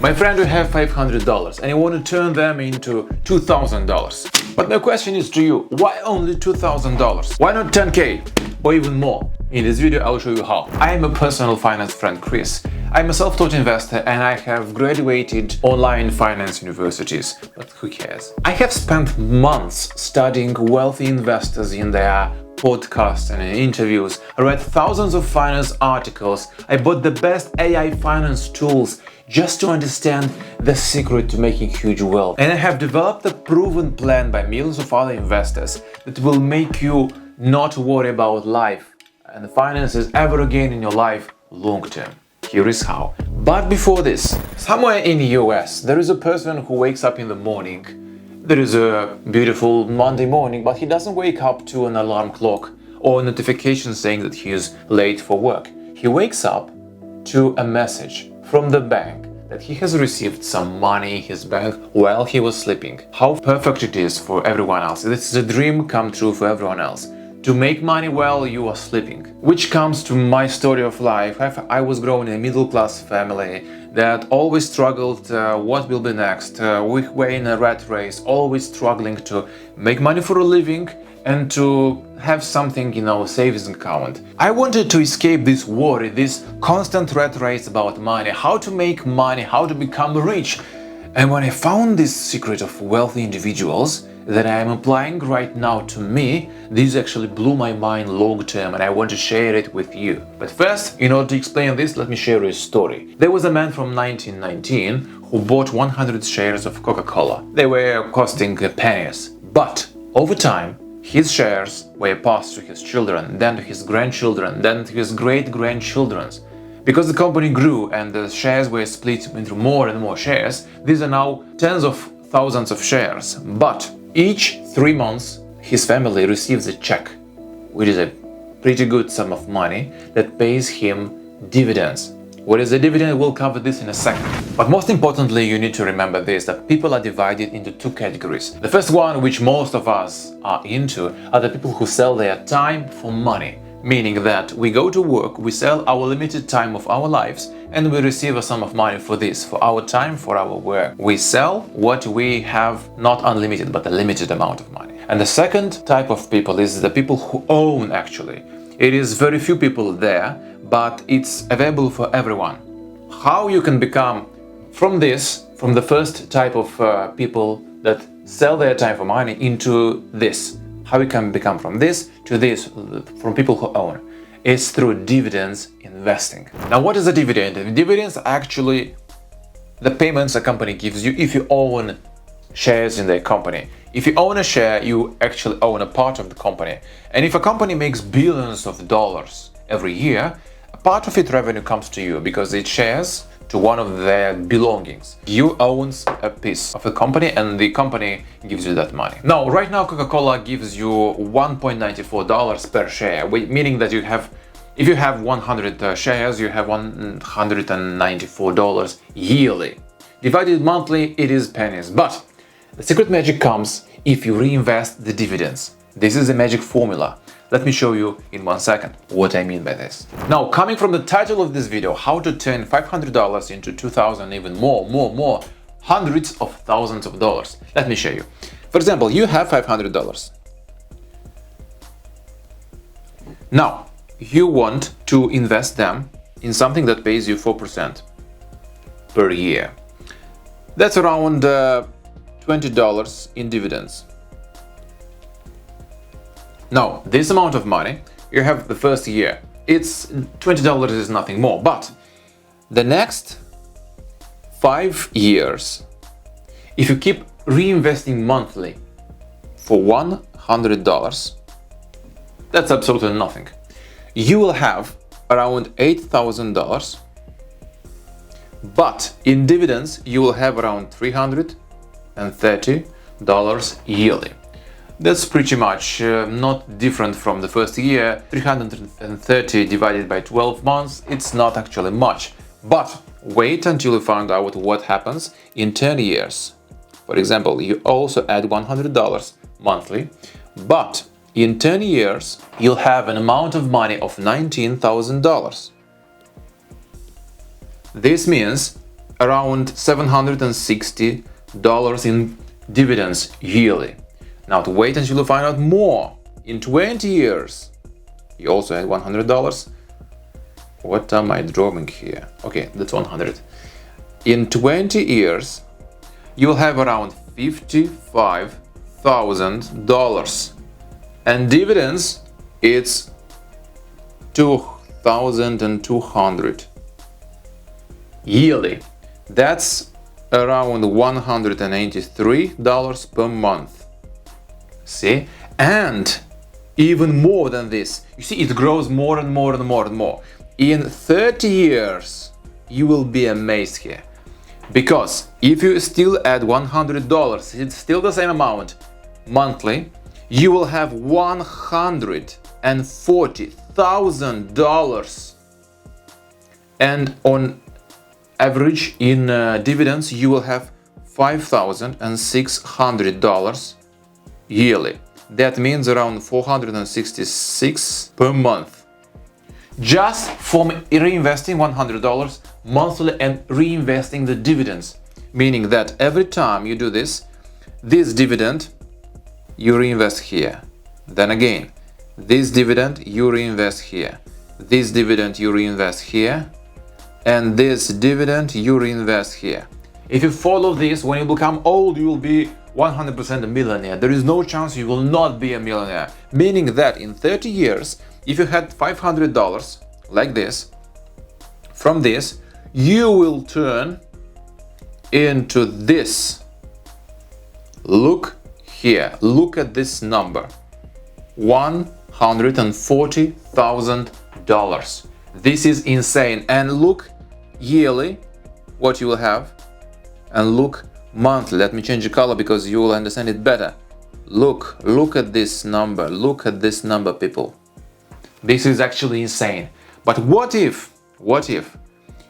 My friend will have $500 and you want to turn them into $2,000. But my question is to you, why only $2,000? Why not 10K or even more? In this video I'll show you how. I am a personal finance friend, Chris. I'm a self-taught investor and I have graduated online finance universities, but who cares? I have spent months studying wealthy investors in their podcasts and interviews. I read thousands of finance articles. I bought the best AI finance tools just to understand the secret to making huge wealth. And I have developed a proven plan by millions of other investors that will make you not worry about life and the finances ever again in your life long term. Here is how. But before this, somewhere in the US, there is a person who wakes up in the morning. There is a beautiful Monday morning, but he doesn't wake up to an alarm clock or a notification saying that he is late for work. He wakes up to a message from the bank that he has received some money in his bank while he was sleeping. How perfect it is for everyone else. This is a dream come true for everyone else. To make money while you are sleeping. Which comes to my story of life. I was growing in a middle-class family that always struggled what will be next. We were in a rat race, always struggling to make money for a living and to have something in our savings account. I wanted to escape this worry, this constant rat race about money, how to make money, how to become rich. And when I found this secret of wealthy individuals that I am applying right now to me, this actually blew my mind long term and I want to share it with you. But first, in order to explain this, let me share a story. There was a man from 1919 who bought 100 shares of Coca-Cola. They were costing pennies. But over time, his shares were passed to his children, then to his grandchildren, then to his great-grandchildren. Because the company grew and the shares were split into more and more shares, these are now tens of thousands of shares. But each 3 months, his family receives a check, which is a pretty good sum of money that pays him dividends. What is a dividend? We'll cover this in a second. But most importantly, you need to remember this, that people are divided into two categories. The first one, which most of us are into, are the people who sell their time for money. Meaning that we go to work, we sell our limited time of our lives, and we receive a sum of money for this, for our time, for our work. We sell what we have, not unlimited, but a limited amount of money. And the second type of people is the people who own actually. It is very few people there, but it's available for everyone. How you can become from the first type of people that sell their time for money into this. How we can become from this to this, from people who own, is through dividends investing. Now, what is a dividend? Dividends are actually the payments a company gives you if you own shares in their company. If you own a share, you actually own a part of the company. And if a company makes billions of dollars every year, a part of its revenue comes to you because it shares to one of their belongings. You own a piece of the company and the company gives you that money. Now, right now Coca-Cola gives you $1.94 per share, meaning that if you have 100 shares, you have $194 yearly. Divided monthly, it is pennies. But the secret magic comes if you reinvest the dividends. This is the magic formula. Let me show you in 1 second what I mean by this. Now, coming from the title of this video, how to turn $500 into $2,000, even more, hundreds of thousands of dollars. Let me show you. For example, you have $500. Now, you want to invest them in something that pays you 4% per year. That's around $20 in dividends. Now, this amount of money you have the first year, it's $20 is nothing more, but the next 5 years, if you keep reinvesting monthly for $100, that's absolutely nothing. You will have around $8,000, but in dividends you will have around $330 yearly. That's pretty much not different from the first year. 330 divided by 12 months, it's not actually much. But wait until you find out what happens in 10 years. For example, you also add $100 monthly, but in 10 years, you'll have an amount of money of $19,000. This means around $760 in dividends yearly. Now to wait until you find out more. In 20 years, you also had $100. What am I drawing here? Okay, that's 100. In 20 years, you will have around $55,000. And dividends, it's 2,200 yearly. That's around $183 per month. See? And even more than this. You see, it grows more and more and more and more. In 30 years, you will be amazed here. Because if you still add $100, it's still the same amount monthly, you will have $140,000. And on average, in dividends, you will have $5,600 yearly. That means around $466 per month. Just from reinvesting $100 monthly and reinvesting the dividends. Meaning that every time you do this dividend, you reinvest here. Then again, this dividend, you reinvest here. This dividend, you reinvest here. And this dividend, you reinvest here. If you follow this, when you become old, you will be 100% a millionaire. There is no chance you will not be a millionaire. Meaning that in 30 years, if you had $500 like this, from this, you will turn into this. Look here, look at this number, $140,000. This is insane. And look yearly what you will have, and look monthly. Let me change the color because you will understand it better. Look at this number. Look at this number, people. This is actually insane. But what if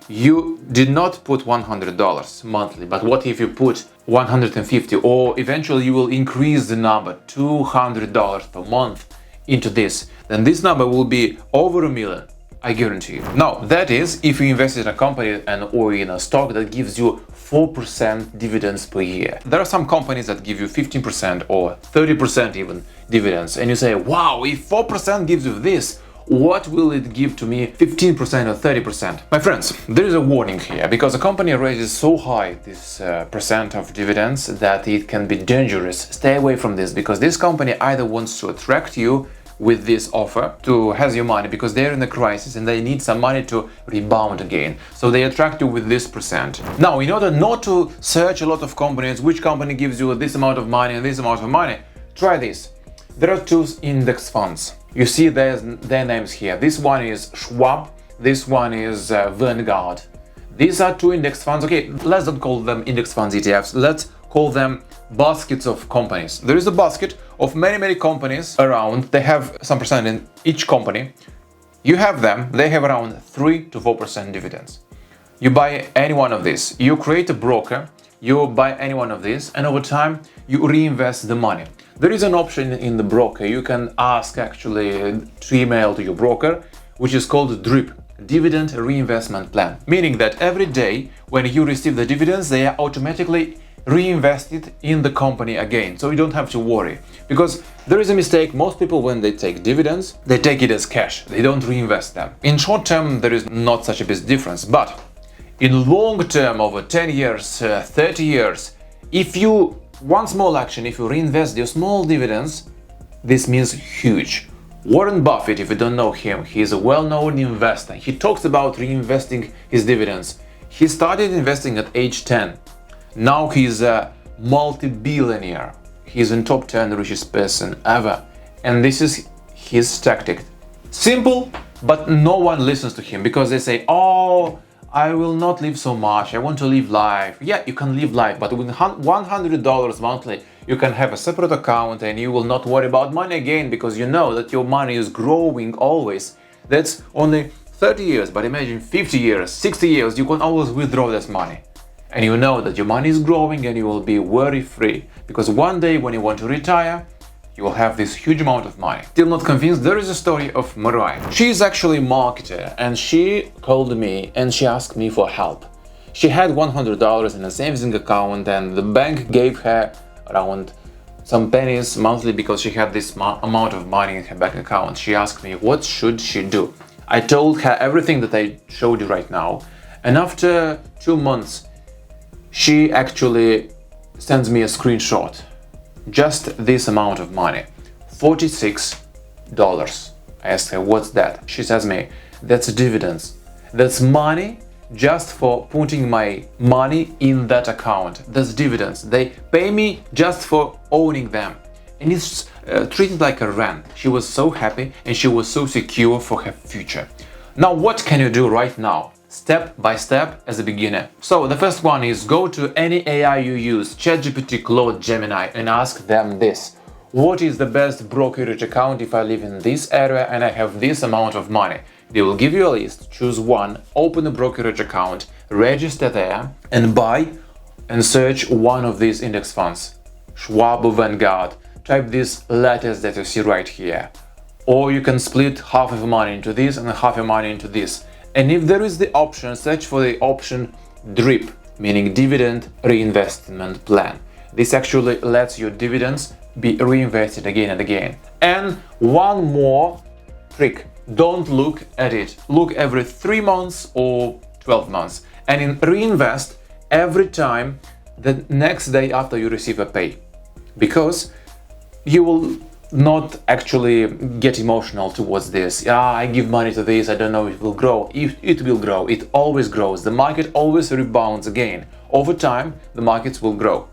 you did not put $100 monthly, but what if you put $150, or eventually you will increase the number $200 per month into this? Then this number will be over $1 million. I guarantee you. Now, that is if you invest in a company or in a stock that gives you 4% dividends per year. There are some companies that give you 15% or 30% even dividends, and you say, wow, if 4% gives you this, what will it give to me 15% or 30%? My friends, there is a warning here, because a company raises so high this percent of dividends that it can be dangerous. Stay away from this, because this company either wants to attract you with this offer to has your money because they're in a crisis and they need some money to rebound again. So they attract you with this percent. Now, in order not to search a lot of companies, which company gives you this amount of money and this amount of money, try this. There are two index funds. You see their names here. This one is Schwab, this one is Vanguard. These are two index funds. Okay, let's not call them index funds, ETFs. Let's call them baskets of companies. There is a basket of many companies around. They have some percent in each company. You have them, they have around 3 to 4% dividends. You buy any one of these, you create a broker, you buy any one of these, and over time you reinvest the money. There is an option in the broker. You can ask actually to email to your broker, which is called DRIP, Dividend Reinvestment Plan, meaning that every day when you receive the dividends, they are automatically reinvested in the company again, so you don't have to worry. Because there is a mistake, most people when they take dividends, they take it as cash, they don't reinvest them. In short term, there is not such a big difference, but in long term, over 10 years, 30 years, if you, one small action, if you reinvest your small dividends, this means huge. Warren Buffett, if you don't know him, he is a well-known investor. He talks about reinvesting his dividends. He started investing at age 10. Now he's a multi-billionaire. He's in top 10 richest person ever. And this is his tactic. Simple, but no one listens to him because they say, oh, I will not live so much. I want to live life. Yeah, you can live life, but with $100 monthly, you can have a separate account and you will not worry about money again because you know that your money is growing always. That's only 30 years, but imagine 50 years, 60 years, you can always withdraw this money. And you know that your money is growing and you will be worry-free. Because one day when you want to retire, you will have this huge amount of money. Still not convinced? There is a story of Mariah. She is actually a marketer and she called me and she asked me for help. She had $100 in a savings account, and the bank gave her around some pennies monthly because she had this amount of money in her bank account. She asked me, what should she do? I told her everything that I showed you right now, and after 2 months, she actually sends me a screenshot. Just this amount of money, $46. I asked her, what's that? She says me, that's dividends. That's money just for putting my money in that account. That's dividends. They pay me just for owning them. And it's treated like a rent. She was so happy and she was so secure for her future. Now, what can you do right now? Step by step as a beginner. So the first one is go to any AI you use, ChatGPT, Claude, Gemini, and ask them this. What is the best brokerage account if I live in this area and I have this amount of money? They will give you a list, choose one, open a brokerage account, register there, and buy and search one of these index funds. Schwab or Vanguard. Type these letters that you see right here. Or you can split half of your money into this and half your money into this. And if there is the option, search for the option DRIP, meaning Dividend Reinvestment Plan. This actually lets your dividends be reinvested again and again. And one more trick. Don't look at it. Look every 3 months or 12 months. And reinvest every time the next day after you receive a pay. Because you will not actually get emotional towards this. I give money to this, I don't know if it will grow. If it will grow, it always grows. The market always rebounds again. Over time, the markets will grow.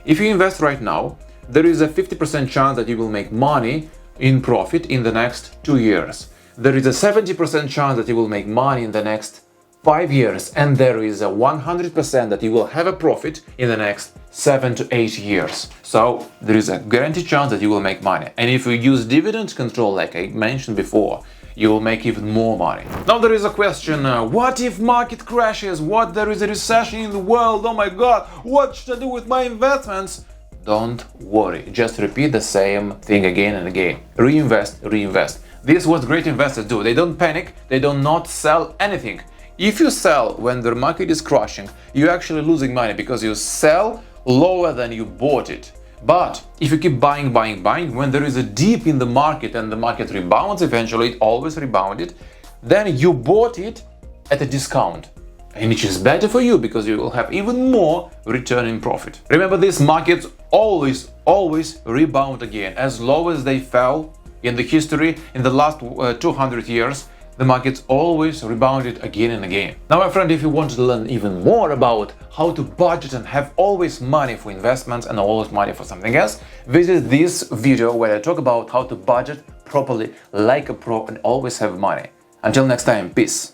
If you invest right now, there is a 50% chance that you will make money in profit in the next 2 years. There is a 70% chance that you will make money in the next 5 years, and there is a 100% that you will have a profit in the next 7 to 8 years. So there is a guaranteed chance that you will make money. And if you use dividend control, like I mentioned before, you will make even more money. Now there is a question, what if market crashes? What there is a recession in the world? Oh my God, what should I do with my investments? Don't worry, just repeat the same thing again and again. Reinvest, reinvest. This is what great investors do. They don't panic, they do not sell anything. If you sell when the market is crashing, you're actually losing money because you sell lower than you bought it. But if you keep buying, when there is a dip in the market and the market rebounds, eventually it always rebounded, then you bought it at a discount. And which is better for you because you will have even more return in profit. Remember, these markets always rebound again. As low as they fell in the history in the last 200 years, the markets always rebounded again and again. Now, my friend, if you want to learn even more about how to budget and have always money for investments and always money for something else, visit this video where I talk about how to budget properly like a pro and always have money. Until next time, peace.